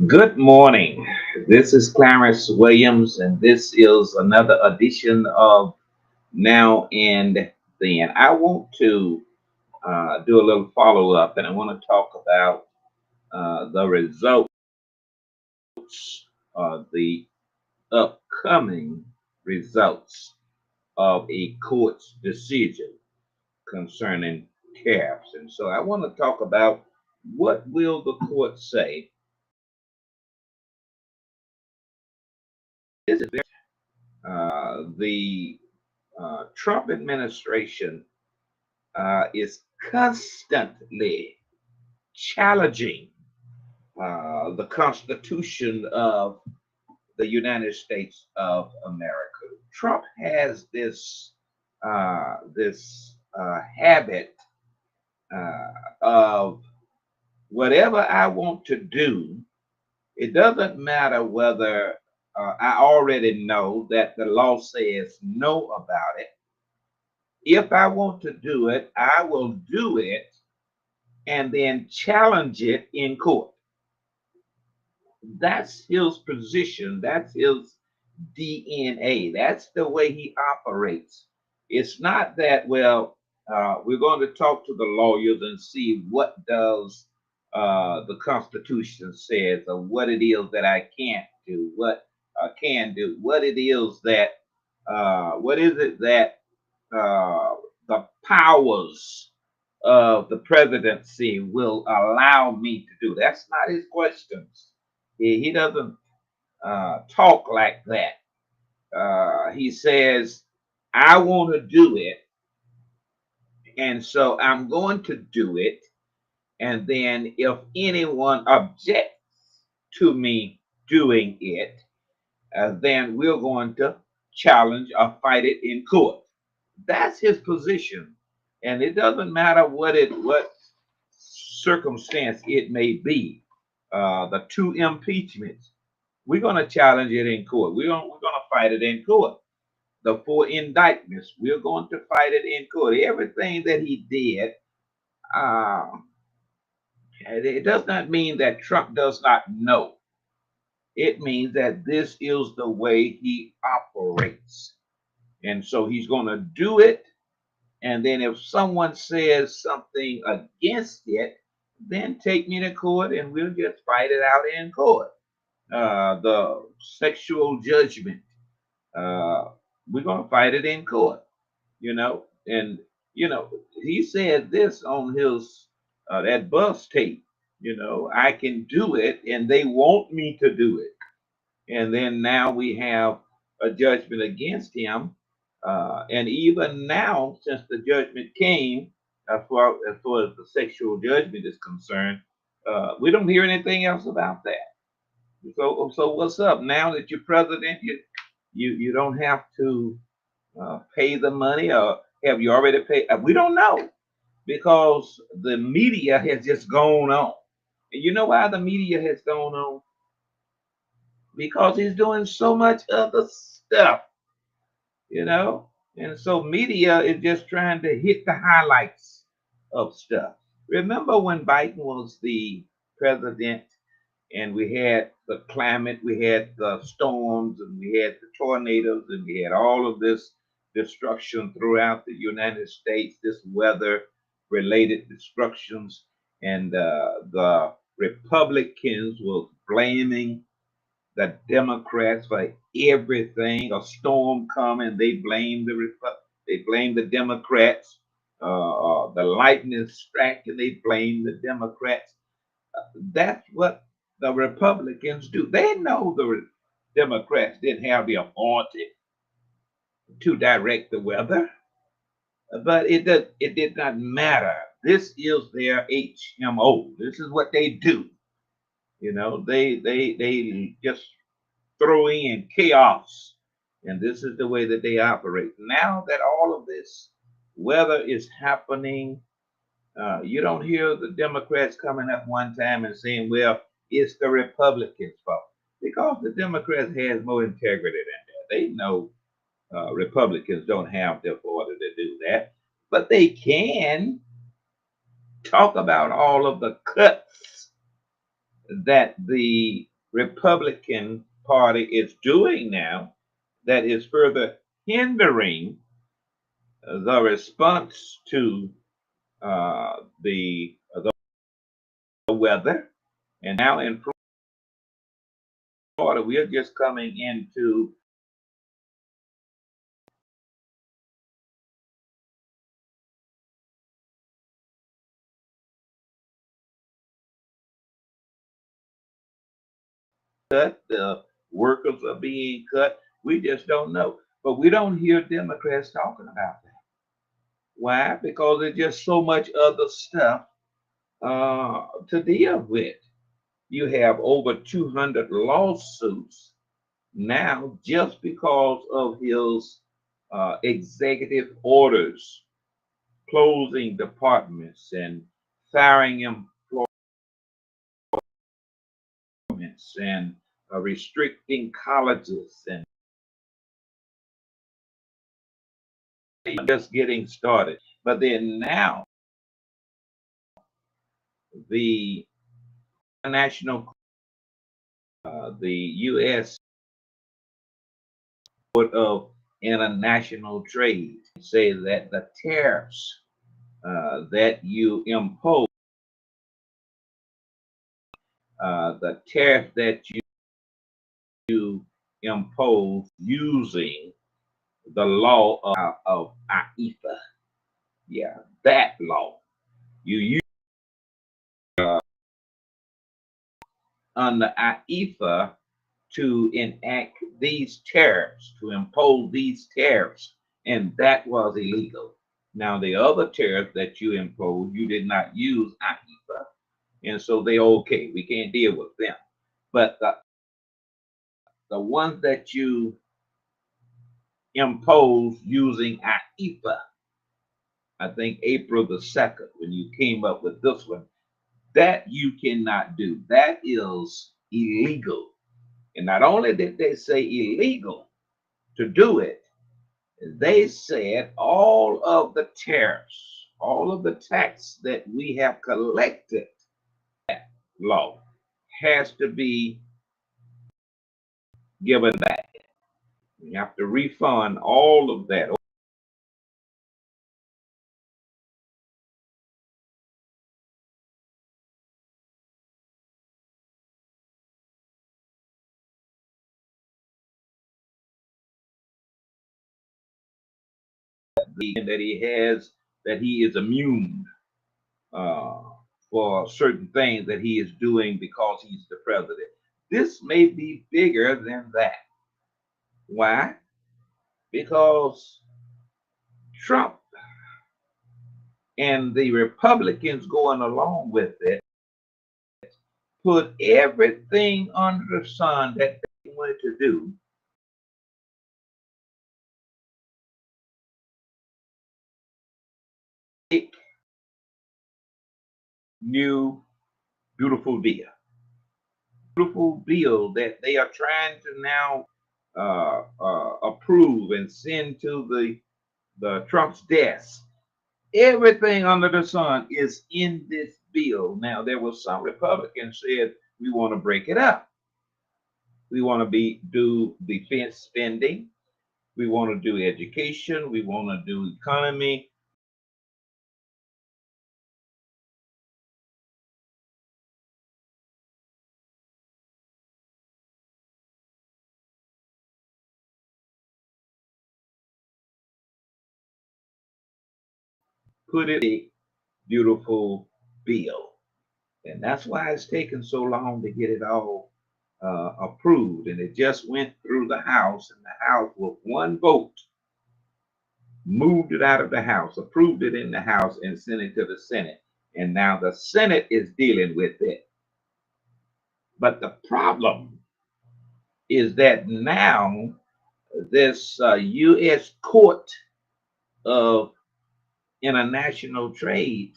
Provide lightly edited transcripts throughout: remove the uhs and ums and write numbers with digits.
Good morning. This is Clarence Williams, and this is another edition of Now and Then. I want to do a little follow up, and I want to talk about the results of the upcoming results of a court's decision concerning tariffs. And so I want to talk about what will the court say. This is the Trump administration is constantly challenging the Constitution of the United States of America. Trump has this habit of whatever I want to do. It doesn't matter whether I already know that the law says no about it. If I want to do it, I will do it and then challenge it in court. That's his position. That's his DNA. That's the way he operates. It's not that, well, we're going to talk to the lawyers and see what does the Constitution says or what it is that I can't do, what I can do, what it is that, what is it that the powers of the presidency will allow me to do. That's not his questions. He doesn't talk like that. He says, I want to do it, and so I'm going to do it. And then if anyone objects to me doing it, then we're going to challenge or fight it in court. That's his position, and it doesn't matter what circumstance it may be. The two impeachments, we're going to challenge it in court. We're going to fight it in court. The four indictments, we're going to fight it in court. Everything that he did, uh, it does not mean that Trump does not know. It means that this is the way he operates. And so he's going to do it. And then if someone says something against it, then take me to court and we'll just fight it out in court. The sexual judgment, uh, we're going to fight it in court, you know. And, he said this on his, that bus tape, I can do it and they want me to do it. And then now we have a judgment against him. And even now, since the judgment came, as far as the sexual judgment is concerned, we don't hear anything else about that. So what's up now that you're president? You don't have to pay the money, or have you already paid? We don't know because the media has just gone on. And you know why the media has gone on? Because he's doing so much other stuff, you know? And so media is just trying to hit the highlights of stuff. Remember when Biden was the president and we had the climate, we had the storms, and we had the tornadoes, and we had all of this destruction throughout the United States, this weather related destructions, and the Republicans were blaming the Democrats for everything. A storm coming, they blame the Democrats. The lightning strike, and they blame the Democrats. That's what the Republicans do. They know the Democrats didn't have the authority to direct the weather, but it did not matter. This is their HMO. This is what they do. They just throwing in chaos. And this is the way that they operate. Now that all of this weather is happening, you don't hear the Democrats coming up one time and saying, well, it's the Republicans' fault. Because the Democrats has more integrity than that. They know Republicans don't have the authority to do that. But they can talk about all of the cuts that the Republican Party is doing now that is further hindering the response to the weather. And now in Florida, we are just coming into cut. The workers are being cut. We just don't know. But we don't hear Democrats talking about that. Why? Because there's just so much other stuff to deal with. You have over 200 lawsuits now just because of his executive orders, closing departments and firing employments and restricting colleges and just getting started. But then now the national, the U.S. Court of International Trade say that the tariffs that you impose, the tariff that you impose using the law of AIFA, yeah, that law, you use under AIFA to enact these tariffs, to impose these tariffs, and that was illegal. Now, the other tariffs that you imposed, you did not use AIFA, and so they're okay. We can't deal with them. But the ones that you impose using AIFA, I think April the 2nd, when you came up with this one, that you cannot do. That is illegal. And not only did they say illegal to do it, they said all of the tariffs, all of the tax that we have collected, law has to be given back. You have to refund all of that. That he has, that he is immune uh, for certain things that he is doing because he's the president. This may be bigger than that. Why? Because Trump and the Republicans going along with it put everything under the sun that they wanted to do new beautiful bill. Beautiful bill that they are trying to now approve and send to the Trump's desk. Everything under the sun is in this bill. Now there was some Republicans said we want to break it up. We want to do defense spending. We want to do education. We want to do economy. Put it in a beautiful bill. And that's why it's taken so long to get it all approved. And it just went through the House, and the House with one vote moved it out of the House, approved it in the House, and sent it to the Senate. And now the Senate is dealing with it. But the problem is that now this U.S. Court of International Trade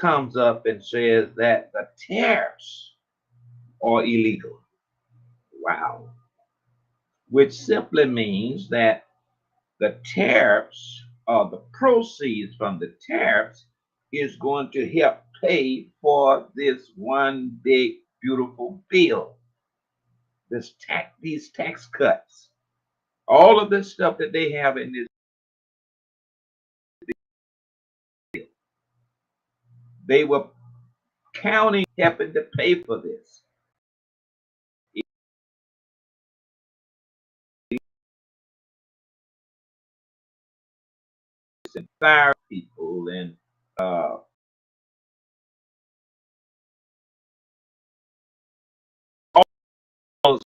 comes up and says that the tariffs are illegal. Wow. Which simply means that the tariffs or the proceeds from the tariffs is going to help pay for this one big beautiful bill. these tax cuts, all of this stuff that they have in this, they were counting, helping to pay for this. And fire people and uh, all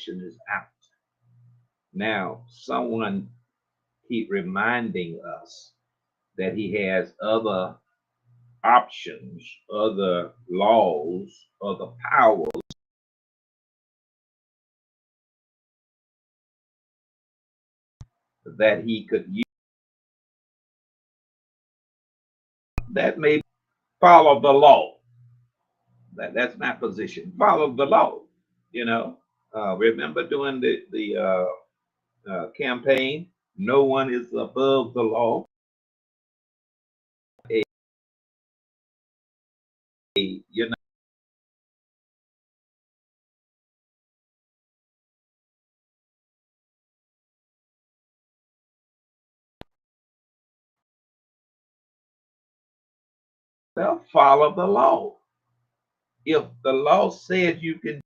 is out. Now, someone keep reminding us that he has other options, other laws, other powers that he could use that may follow the law. That's my position. Follow the law. You know, remember during the campaign, no one is above the law. You know, follow the law. If the law says you can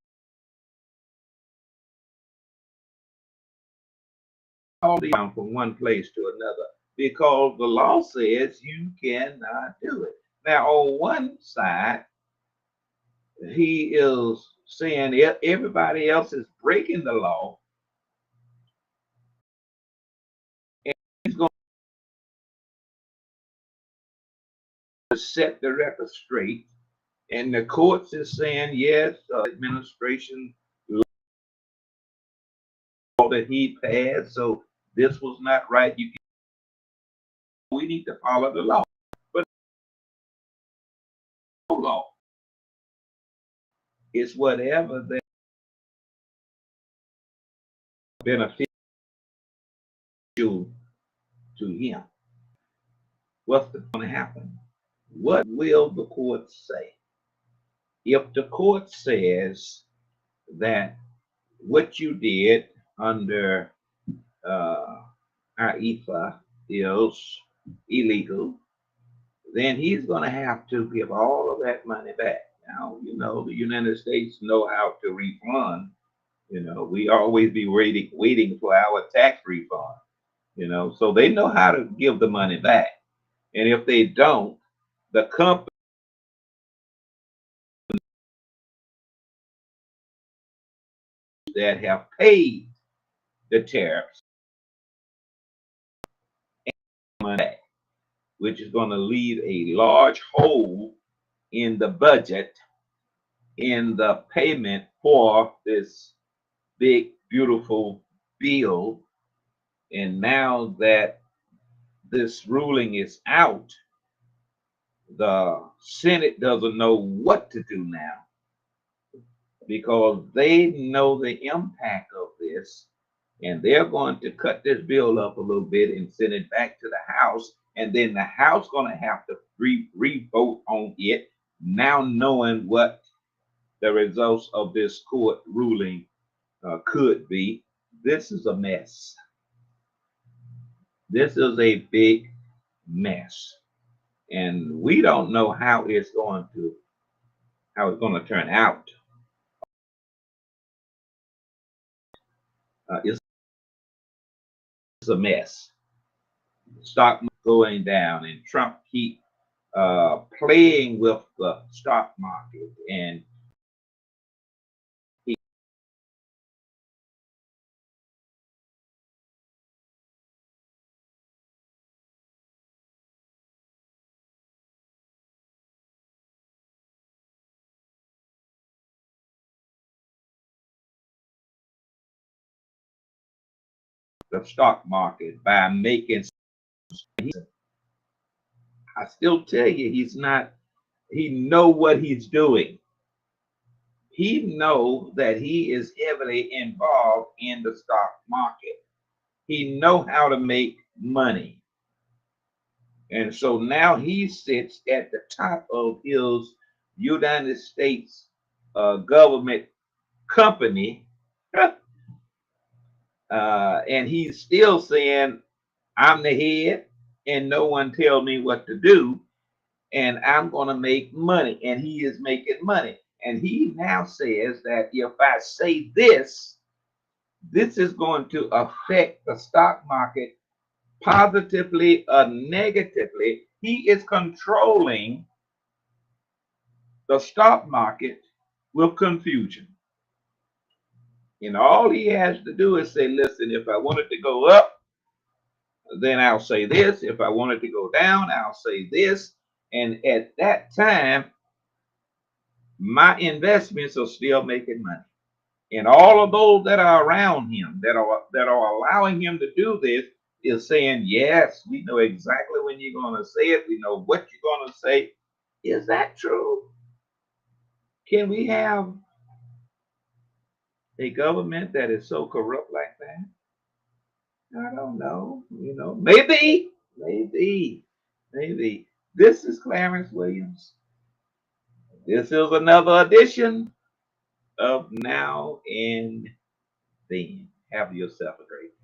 call down from one place to another, because the law says you cannot do it. Now, on one side, he is saying everybody else is breaking the law, and he's going to set the record straight. And the courts is saying, yes, administration law that he passed, so this was not right. We need to follow the law. But no law is whatever that beneficial to him. What's going to happen? What will the court say? If the court says that what you did under IEFA is illegal, then he's going to have to give all of that money back. Now, you know, the United States know how to refund. You know, we always be waiting for our tax refund. You know, so they know how to give the money back. And if they don't, the companies that have paid the tariffs, money, which is going to leave a large hole in the budget in the payment for this big, beautiful bill. And now that this ruling is out, the Senate doesn't know what to do now because they know the impact of this, and they're going to cut this bill up a little bit and send it back to the House, and then the House going to have to re-vote on it, now knowing what the results of this court ruling could be. This is a mess. This is a big mess, and we don't know how it's going to turn out. It's a mess. Stock going down, and Trump keep playing with the stock market, and the stock market by making. I still tell you, he's not. He know what he's doing. he know that he is heavily involved in the stock market. He know how to make money. And so now he sits at the top of his United States government company, and he's still saying, I'm the head, and no one tell me what to do, and I'm going to make money. And he is making money. And he now says that if I say this, this is going to affect the stock market positively or negatively. He is controlling the stock market with confusion. And all he has to do is say, listen, if I want it to go up, then I'll say this. If I want it to go down, I'll say this. And at that time, my investments are still making money. And all of those that are around him, that are allowing him to do this, is saying, yes, we know exactly when you're going to say it. We know what you're going to say. Is that true? Can we have a government that is so corrupt like that? I don't know. Maybe. This is Clarence Williams. This is another edition of Now and Then. Have yourself a great day.